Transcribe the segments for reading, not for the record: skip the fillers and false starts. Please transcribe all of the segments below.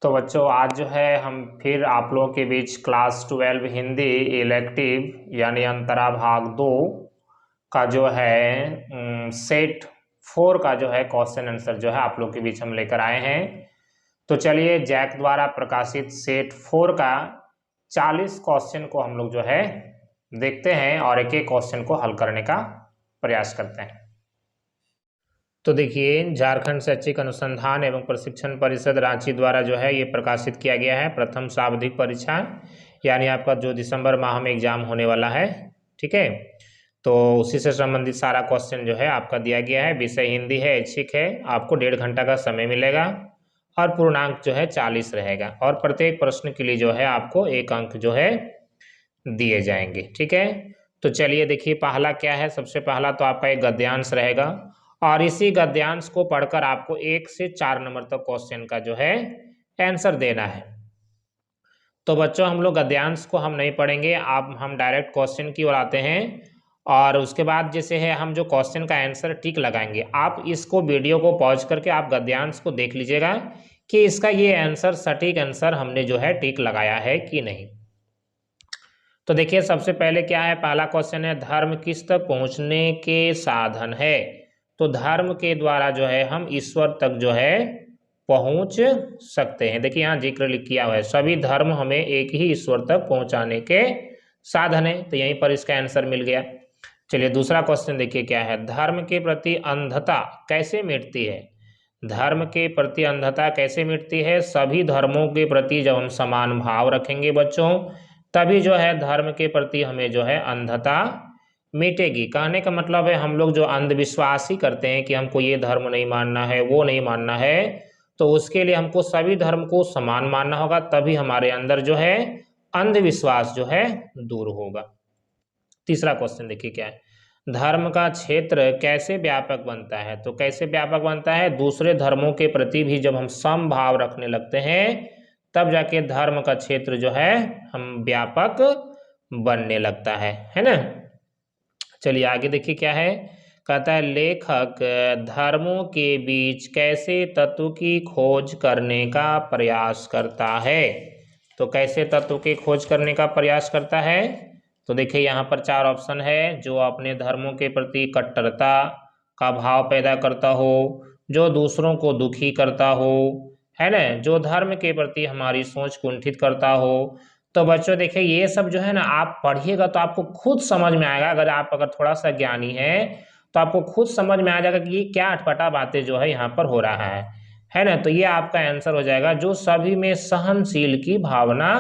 तो बच्चों आज जो है हम फिर आप लोगों के बीच क्लास 12 हिंदी इलेक्टिव यानी अंतरा भाग 2 का जो है सेट 4 का जो है क्वेश्चन आंसर जो है आप लोग के बीच हम लेकर आए हैं। तो चलिए जैक द्वारा प्रकाशित सेट 4 का 40 क्वेश्चन को हम लोग जो है देखते हैं और एक एक क्वेश्चन को हल करने का प्रयास करते हैं। तो देखिए झारखंड शैक्षिक अनुसंधान एवं प्रशिक्षण परिषद रांची द्वारा जो है ये प्रकाशित किया गया है प्रथम शाब्दिक परीक्षा यानी आपका जो दिसंबर माह में एग्जाम होने वाला है, ठीक है। तो उसी से संबंधित सारा क्वेश्चन जो है आपका दिया गया है। विषय हिंदी है, ऐच्छिक है, आपको 1.5 घंटा का समय मिलेगा और पूर्णांक जो है 40 रहेगा और प्रत्येक प्रश्न के लिए जो है आपको 1 अंक जो है दिए जाएंगे, ठीक है। तो चलिए देखिए पहला क्या है। सबसे पहला तो आपका एक गद्यांश रहेगा और इसी गद्यांश को पढ़कर आपको 1 से 4 नंबर तक क्वेश्चन का जो है आंसर देना है। तो बच्चों हम लोग गद्यांश को हम नहीं पढ़ेंगे, आप हम डायरेक्ट क्वेश्चन की ओर आते हैं और उसके बाद जैसे है हम जो क्वेश्चन का आंसर टिक लगाएंगे। आप इसको वीडियो को पॉज करके आप गद्यांश को देख लीजिएगा कि इसका ये आंसर सटीक आंसर हमने जो है टिक लगाया है कि नहीं। तो देखिए सबसे पहले क्या है, पहला क्वेश्चन है धर्म किस तक पहुंचने के साधन है। तो धर्म के द्वारा जो है हम ईश्वर तक जो है पहुंच सकते हैं। देखिए यहाँ जिक्र किया हुआ है सभी धर्म हमें एक ही ईश्वर तक पहुंचाने के साधन है, तो यहीं पर इसका आंसर मिल गया। चलिए दूसरा क्वेश्चन देखिए क्या है, धर्म के प्रति अंधता कैसे मिटती है। धर्म के प्रति अंधता कैसे मिटती है। सभी धर्मों के प्रति जब हम समान भाव रखेंगे बच्चों तभी जो है धर्म के प्रति हमें जो है अंधता मिटेगी। कहने का मतलब है हम लोग जो अंधविश्वास ही करते हैं कि हमको ये धर्म नहीं मानना है वो नहीं मानना है, तो उसके लिए हमको सभी धर्म को समान मानना होगा, तभी हमारे अंदर जो है अंधविश्वास जो है दूर होगा। तीसरा क्वेश्चन देखिए क्या है, धर्म का क्षेत्र कैसे व्यापक बनता है। तो कैसे व्यापक बनता है, दूसरे धर्मों के प्रति भी जब हम समभाव रखने लगते हैं तब जाके धर्म का क्षेत्र जो है हम व्यापक बनने लगता है ना। चलिए आगे देखिए क्या है, कहता है लेखक धर्मों के बीच कैसे तत्व की खोज करने का प्रयास करता है। तो कैसे तत्व की खोज करने का प्रयास करता है। तो देखिए यहाँ पर 4 ऑप्शन है, जो अपने धर्मों के प्रति कट्टरता का भाव पैदा करता हो, जो दूसरों को दुखी करता हो, है ना, जो धर्म के प्रति हमारी सोच कुंठित करता हो। तो बच्चों देखिए ये सब जो है ना आप पढ़िएगा तो आपको खुद समझ में आएगा। अगर थोड़ा सा ज्ञानी है तो आपको खुद समझ में आ जाएगा कि ये क्या अटपटा बातें जो है यहाँ पर हो रहा है ना। तो ये आपका आंसर हो जाएगा, जो सभी में सहनशील की भावना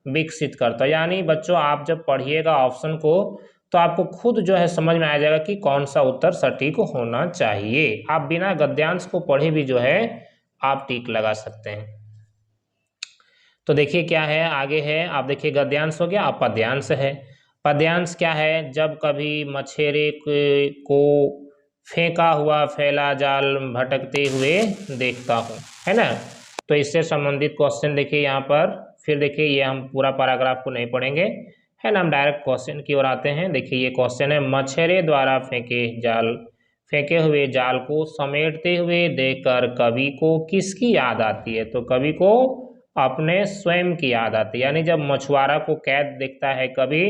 विकसित करता है। यानी बच्चों आप जब पढ़िएगा ऑप्शन को तो आपको खुद जो है समझ में आ जाएगा कि कौन सा उत्तर सटीक होना चाहिए। आप बिना गद्यांश को पढ़े भी जो है आप टिक लगा सकते हैं। तो देखिए क्या है आगे है, आप देखिए गद्यांश हो गया, अब पद्यांश है। पद्यांश क्या है, जब कभी मछेरे को फेंका हुआ फैला जाल भटकते हुए देखता हूँ, है ना। तो इससे संबंधित क्वेश्चन देखिए यहाँ पर। फिर देखिए ये हम पूरा पैराग्राफ को नहीं पढ़ेंगे, है ना, हम डायरेक्ट क्वेश्चन की ओर आते हैं। देखिए ये क्वेश्चन है, मछेरे द्वारा फेंके हुए जाल को समेटते हुए देखकर कवि को किसकी याद आती है। तो कवि को अपने स्वयं की याद आती है। यानी जब मछुआरा को कैद देखता है कवि,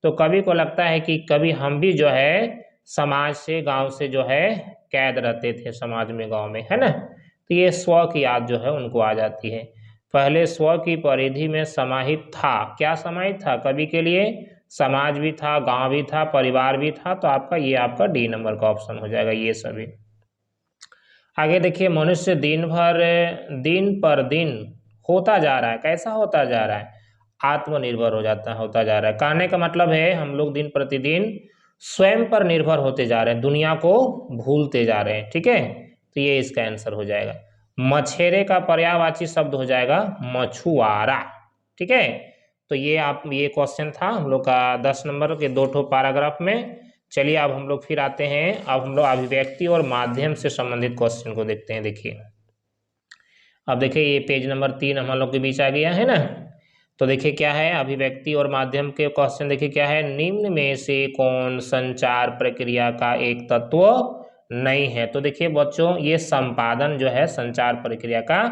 तो कवि को लगता है कि कभी हम भी जो है समाज से गांव से जो है कैद रहते थे समाज में, गांव में, है ना। तो ये स्व की याद जो है उनको आ जाती है। पहले स्व की परिधि में समाहित था, क्या समाहित था कवि के लिए, समाज भी था, गांव भी था, परिवार भी था। तो आपका ये आपका डी नंबर का ऑप्शन हो जाएगा ये सभी। आगे देखिए, मनुष्य दिन पर दिन होता जा रहा है, कैसा होता जा रहा है, आत्मनिर्भर होता जा रहा है। कहने का मतलब है हम लोग दिन प्रतिदिन स्वयं पर निर्भर होते जा रहे हैं, दुनिया को भूलते जा रहे हैं, ठीक है। तो ये इसका आंसर हो जाएगा। मछेरे का पर्यायवाची शब्द हो जाएगा मछुआरा, ठीक है। तो ये क्वेश्चन था हम लोग का 10 नंबर के 2 पैराग्राफ में। चलिए अब हम लोग फिर आते हैं, अब हम लोग अभिव्यक्ति और माध्यम से संबंधित क्वेश्चन को देखते हैं। देखिए अब देखिए ये पेज नंबर 3 हम लोग के बीच आ गया है ना। तो देखिए क्या है, अभिव्यक्ति और माध्यम के क्वेश्चन देखिए क्या है, निम्न में से कौन संचार प्रक्रिया का एक तत्व नहीं है। तो देखिए बच्चों ये संपादन जो है संचार प्रक्रिया का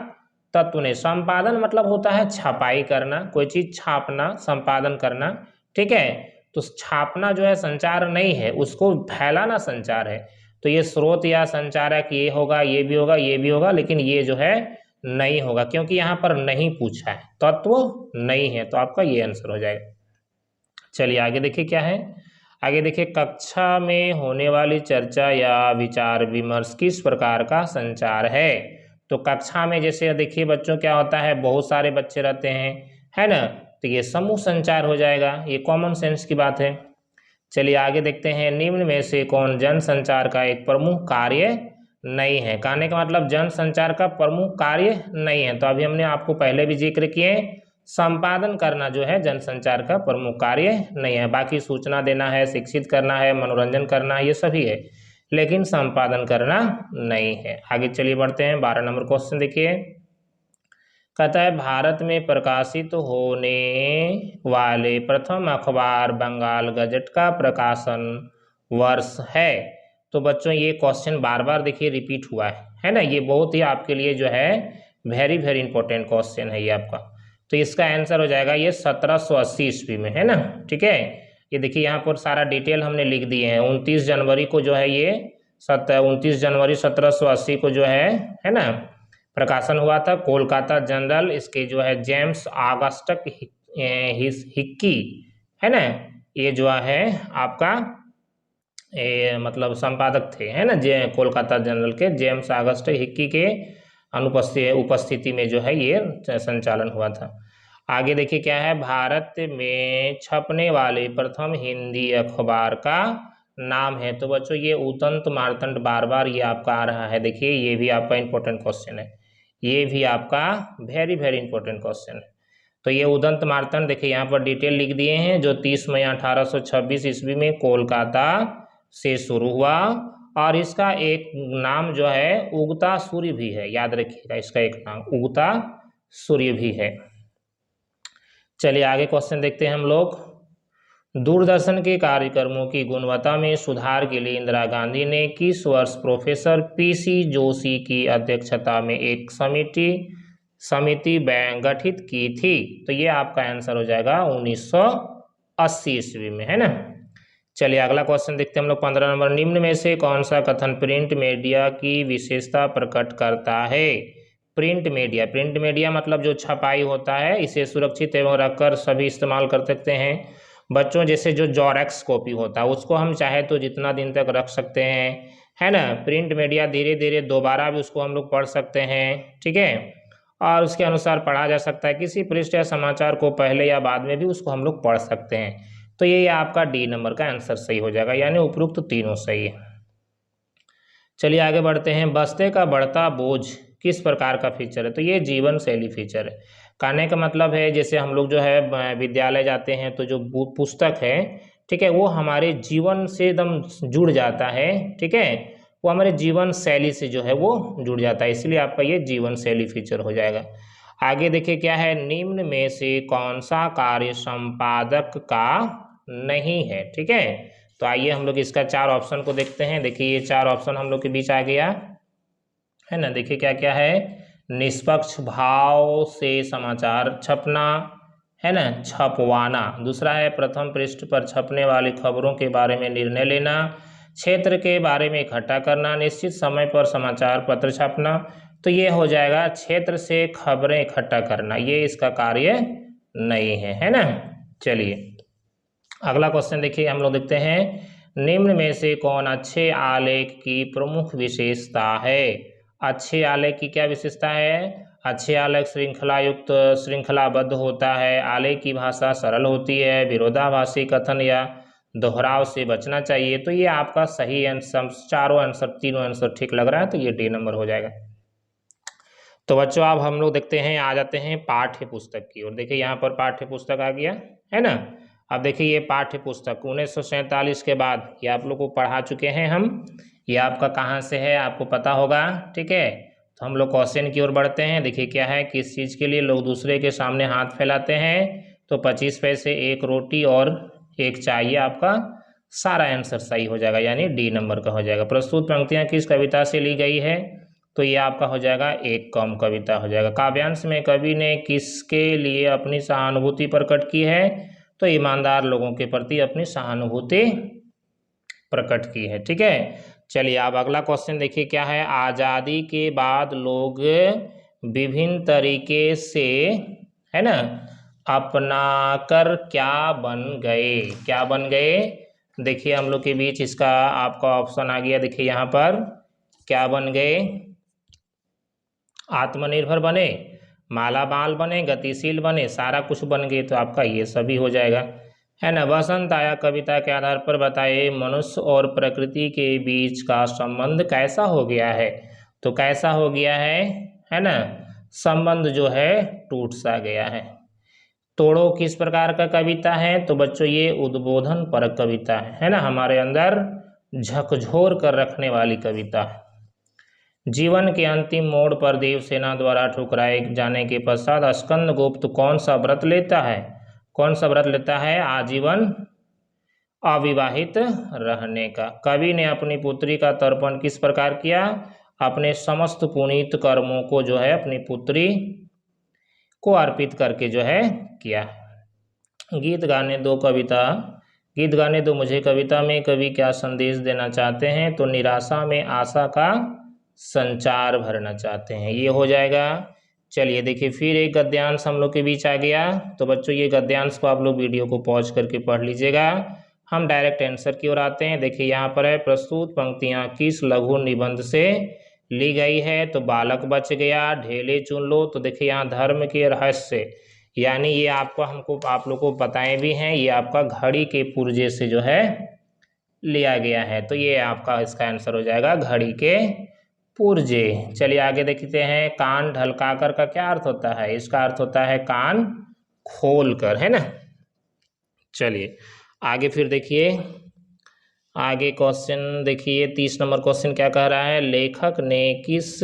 तत्व ने। संपादन मतलब होता है छपाई करना, कोई चीज छापना, संपादन करना, ठीक है। तो छापना जो है संचार नहीं है, उसको फैलाना संचार है। तो ये स्रोत या संचारक ये होगा, ये भी होगा, ये भी होगा, लेकिन ये जो है नहीं होगा, क्योंकि यहाँ पर नहीं पूछा है, तत्व नहीं है, तो आपका ये आंसर हो जाएगा। चलिए आगे देखिए क्या है। आगे देखिए, कक्षा में होने वाली चर्चा या विचार विमर्श किस प्रकार का संचार है। तो कक्षा में जैसे देखिए बच्चों क्या होता है, बहुत सारे बच्चे रहते हैं, है ना, तो ये समूह संचार हो जाएगा, ये कॉमन सेंस की बात है। चलिए आगे देखते हैं, निम्न में से कौन जन संचार का एक प्रमुख कार्य नहीं है। कहने का मतलब जन संचार का प्रमुख कार्य नहीं है। तो अभी हमने आपको पहले भी जिक्र किए, संपादन करना जो है जनसंचार का प्रमुख कार्य नहीं है। बाकी सूचना देना है, शिक्षित करना है, मनोरंजन करना है, ये सभी है, लेकिन संपादन करना नहीं है। आगे चलिए बढ़ते हैं, 12 नंबर क्वेश्चन देखिए। कहता है भारत में प्रकाशित होने वाले प्रथम अखबार बंगाल गजट का प्रकाशन वर्ष है। तो बच्चों ये क्वेश्चन बार बार देखिए रिपीट हुआ है ना, ये बहुत ही आपके लिए जो है वेरी वेरी इंपॉर्टेंट क्वेश्चन है ये आपका। तो इसका आंसर हो जाएगा ये 1780 ईस्वी में, है ना, ठीक है। ये देखिए यहाँ पर सारा डिटेल हमने लिख दिए हैं। 29 जनवरी को जो है ये 29 जनवरी 1780 को जो है ना, प्रकाशन हुआ था। कोलकाता जनरल इसके जो है जेम्स ऑगस्टस हिक्की, है ना, ये जो है आपका मतलब संपादक थे, है ना, कोलकाता जनरल के जेम्स ऑगस्टस हिक्की के उपस्थिति में जो है ये संचालन हुआ था। आगे देखिए क्या है, भारत में छपने वाले प्रथम हिंदी अखबार का नाम है। तो बच्चों ये उदंत मार्तंड, बार बार ये आपका आ रहा है, देखिए ये भी आपका इंपॉर्टेंट क्वेश्चन है, ये भी आपका वेरी वेरी इंपॉर्टेंट क्वेश्चन है। तो ये उदंत मार्तंड देखिए यहाँ पर डिटेल लिख दिए हैं, जो 30 मई 1826 ईस्वी में कोलकाता से शुरू हुआ, और इसका एक नाम जो है उगता सूर्य भी है, याद रखिएगा, इसका एक नाम उगता सूर्य भी है। चलिए आगे क्वेश्चन देखते हैं हम लोग। दूरदर्शन के कार्यक्रमों की गुणवत्ता में सुधार के लिए इंदिरा गांधी ने किस वर्ष प्रोफेसर पीसी जोशी की अध्यक्षता में एक समिति गठित की थी। तो ये आपका आंसर हो जाएगा 1980 ईस्वी में, है ना। चलिए अगला क्वेश्चन देखते हैं हम लोग, 15 नंबर। निम्न में से कौन सा कथन प्रिंट मीडिया की विशेषता प्रकट करता है। प्रिंट मीडिया मतलब जो छपाई होता है, इसे सुरक्षित एवं रखकर सभी इस्तेमाल कर सकते हैं। बच्चों जैसे जो जेरॉक्स कॉपी होता है उसको हम चाहे तो जितना दिन तक रख सकते हैं, है ना। प्रिंट मीडिया धीरे धीरे दोबारा भी उसको हम लोग पढ़ सकते हैं, ठीक है, और उसके अनुसार पढ़ा जा सकता है। किसी पृष्ठ या समाचार को पहले या बाद में भी उसको हम लोग पढ़ सकते हैं। तो ये आपका डी नंबर का आंसर सही हो जाएगा, यानी उपरोक्त तीनों सही है। चलिए आगे बढ़ते हैं, बस्ते का बढ़ता बोझ किस प्रकार का फीचर है। तो ये जीवन शैली फीचर है। कहने का मतलब है जैसे हम लोग जो है विद्यालय जाते हैं तो जो पुस्तक है, ठीक है, वो हमारे जीवन से एकदम जुड़ जाता है, ठीक है, वो हमारे जीवन शैली से जो है वो जुड़ जाता है, इसलिए आपका ये जीवन शैली फीचर हो जाएगा। आगे देखिए क्या है, निम्न में से कौन सा कार्य संपादक का नहीं है, ठीक है। तो आइए हम लोग इसका 4 ऑप्शन को देखते हैं। देखिए ये 4 ऑप्शन हम लोग के बीच आ गया है ना। देखिए क्या क्या है, निष्पक्ष भाव से समाचार छपना, है ना, छपवाना। दूसरा है प्रथम पृष्ठ पर छपने वाली खबरों के बारे में निर्णय लेना, क्षेत्र के बारे में इकट्ठा करना, निश्चित समय पर समाचार पत्र छापना। तो ये हो जाएगा क्षेत्र से खबरें इकट्ठा करना, ये इसका कार्य नहीं है ना। चलिए अगला क्वेश्चन देखिए हम लोग देखते हैं, निम्न में से कौन अच्छे आलेख की प्रमुख विशेषता है। अच्छे आलेख की क्या विशेषता है। अच्छे आलेख श्रृंखलाबद्ध होता है, आलेख की भाषा सरल होती है, विरोधाभासी कथन या दोहराव से बचना चाहिए। तो ये आपका सही आंसर, चारों आंसर, तीनों आंसर ठीक लग रहा है, तो ये डी नंबर हो जाएगा। तो बच्चों अब हम लोग देखते हैं, आ जाते हैं पाठ्य पुस्तक की ओर। देखिए यहाँ पर पाठ्य पुस्तक आ गया है ना। अब देखिए ये पाठ्य पुस्तक 1947 के बाद ये आप लोग को पढ़ा चुके हैं हम। ये आपका कहाँ से है आपको पता होगा, ठीक है। तो हम लोग क्वेश्चन की ओर बढ़ते हैं। देखिए क्या है, किस चीज़ के लिए लोग दूसरे के सामने हाथ फैलाते हैं। तो 25 पैसे, 1 रोटी और 1 चाय, ये आपका सारा आंसर सही हो जाएगा, यानी डी नंबर का हो जाएगा। प्रस्तुत पंक्तियाँ किस कविता से ली गई है। तो ये आपका हो जाएगा एक कम कविता हो जाएगा। काव्यांश में कवि ने किसके लिए अपनी सहानुभूति प्रकट की है? तो ईमानदार लोगों के प्रति अपनी सहानुभूति प्रकट की है। ठीक है, चलिए अब अगला क्वेश्चन देखिए क्या है। आज़ादी के बाद लोग विभिन्न तरीके से, है ना, अपनाकर क्या बन गए? क्या बन गए? देखिए हम लोग के बीच इसका आपका ऑप्शन आ गया। देखिए यहाँ पर क्या बन गए? आत्मनिर्भर बने, मालामाल बने, गतिशील बने, सारा कुछ बन गए। तो आपका ये सभी हो जाएगा, है ना। वसंत आया कविता के आधार पर बताइए मनुष्य और प्रकृति के बीच का संबंध कैसा हो गया है? तो कैसा हो गया है ना, संबंध जो है टूट सा गया है। तोड़ो किस प्रकार का कविता है? तो बच्चों ये उद्बोधन परक कविता है ना, हमारे अंदर झकझोर कर रखने वाली कविता है। जीवन के अंतिम मोड़ पर देवसेना द्वारा ठुकराए जाने के पश्चात स्कंदगुप्त कौन सा व्रत लेता है? कौन सा व्रत लेता है? आजीवन अविवाहित रहने का। कवि ने अपनी पुत्री का तर्पण किस प्रकार किया? अपने समस्त पुनीत कर्मों को जो है अपनी पुत्री को अर्पित करके जो है किया। गीत गाने दो कविता, गीत गाने दो मुझे कविता में कवि क्या संदेश देना चाहते हैं? तो निराशा में आशा का संचार भरना चाहते हैं, ये हो जाएगा। चलिए देखिए फिर एक गद्यांश हम लोग के बीच आ गया। तो बच्चों ये गद्यांश को आप लोग वीडियो को पॉज करके पढ़ लीजिएगा। हम डायरेक्ट आंसर की ओर आते हैं। देखिए यहाँ पर है, प्रस्तुत पंक्तियाँ किस लघु निबंध से ली गई है? तो बालक बच गया, ढेले चुन लो। तो देखिए यहाँ धर्म के रहस्य, यानी ये आपको हमको आप लोग को बताए भी हैं, ये आपका घड़ी के पुर्जे से जो है लिया गया है। तो ये आपका इसका आंसर हो जाएगा घड़ी के पुर्जे। चलिए आगे देखते हैं। कान ढलकाकर का क्या अर्थ होता है? इसका अर्थ होता है कान खोलकर, है ना। चलिए आगे फिर देखिए, आगे क्वेश्चन देखिए 30 नंबर क्वेश्चन क्या कह रहा है? लेखक ने किस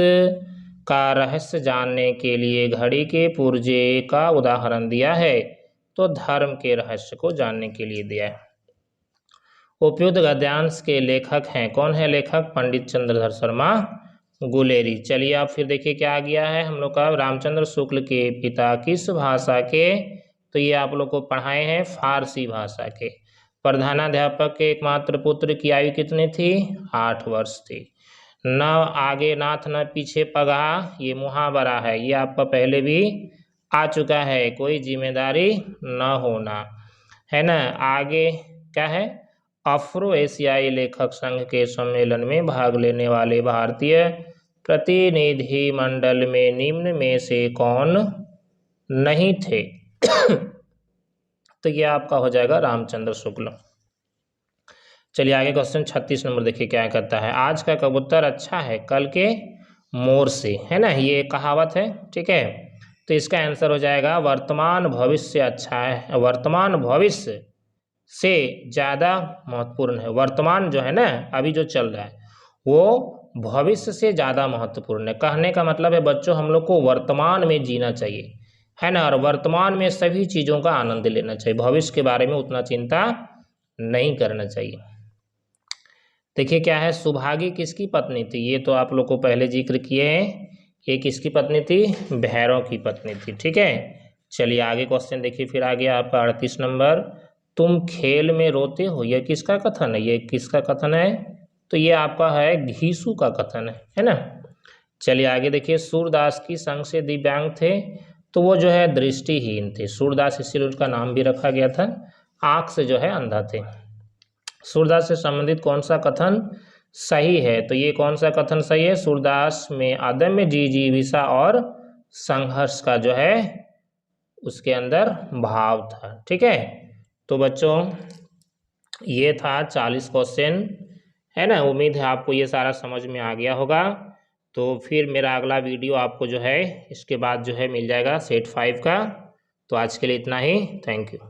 का रहस्य जानने के लिए घड़ी के पुर्जे का उदाहरण दिया है? तो धर्म के रहस्य को जानने के लिए दिया है। उपयुक्त गद्यांश के लेखक हैं, कौन है लेखक? पंडित चंद्रधर शर्मा गुलेरी। चलिए आप फिर देखिए क्या आ गया है हम लोग का। रामचंद्र शुक्ल के पिता किस भाषा के? तो ये आप लोग को पढ़ाए हैं फारसी भाषा के। प्रधानाध्यापक के एकमात्र पुत्र की आयु कितनी थी? 8 वर्ष थी। न आगे नाथ न पीछे पगहा, ये मुहावरा है, ये आपका पहले भी आ चुका है। कोई जिम्मेदारी न होना, है ना। आगे क्या है? अफ्रो एशियाई लेखक संघ के सम्मेलन में भाग लेने वाले भारतीय प्रतिनिधि मंडल में निम्न में से कौन नहीं थे? तो ये आपका हो जाएगा रामचंद्र शुक्ल। चलिए आगे क्वेश्चन 36 नंबर देखिए क्या कहता है। आज का कबूतर अच्छा है कल के मोर से, है ना, ये कहावत है। ठीक है, तो इसका आंसर हो जाएगा वर्तमान भविष्य अच्छा है, वर्तमान भविष्य से ज़्यादा महत्वपूर्ण है। वर्तमान जो है ना अभी जो चल रहा है वो भविष्य से ज़्यादा महत्वपूर्ण है। कहने का मतलब है बच्चों हम लोग को वर्तमान में जीना चाहिए, है ना, और वर्तमान में सभी चीज़ों का आनंद लेना चाहिए। भविष्य के बारे में उतना चिंता नहीं करना चाहिए। देखिए क्या है, सुभागी किसकी पत्नी थी? ये तो आप लोग को पहले जिक्र किए हैं। ये किसकी पत्नी थी? भैरव की पत्नी थी। ठीक है, चलिए आगे क्वेश्चन देखिए फिर आ गया आपका 38 नंबर। तुम खेल में रोते हो, यह किसका कथन है? ये किसका कथन है? तो ये आपका है घीसू का कथन है ना। चलिए आगे देखिए, सूरदास की संग से दिव्यांग थे, तो वो जो है दृष्टिहीन थे। सूरदास इसीलिए उनका नाम भी रखा गया था, आँख से जो है अंधा थे। सूरदास से संबंधित कौन सा कथन सही है? तो ये कौन सा कथन सही है? सूरदास में अदम्य जिजीविषा और संघर्ष का जो है उसके अंदर भाव था। ठीक है, तो बच्चों ये था 40 क्वेश्चन, है ना। उम्मीद है आपको ये सारा समझ में आ गया होगा। तो फिर मेरा अगला वीडियो आपको जो है इसके बाद जो है मिल जाएगा सेट 5 का। तो आज के लिए इतना ही, थैंक यू।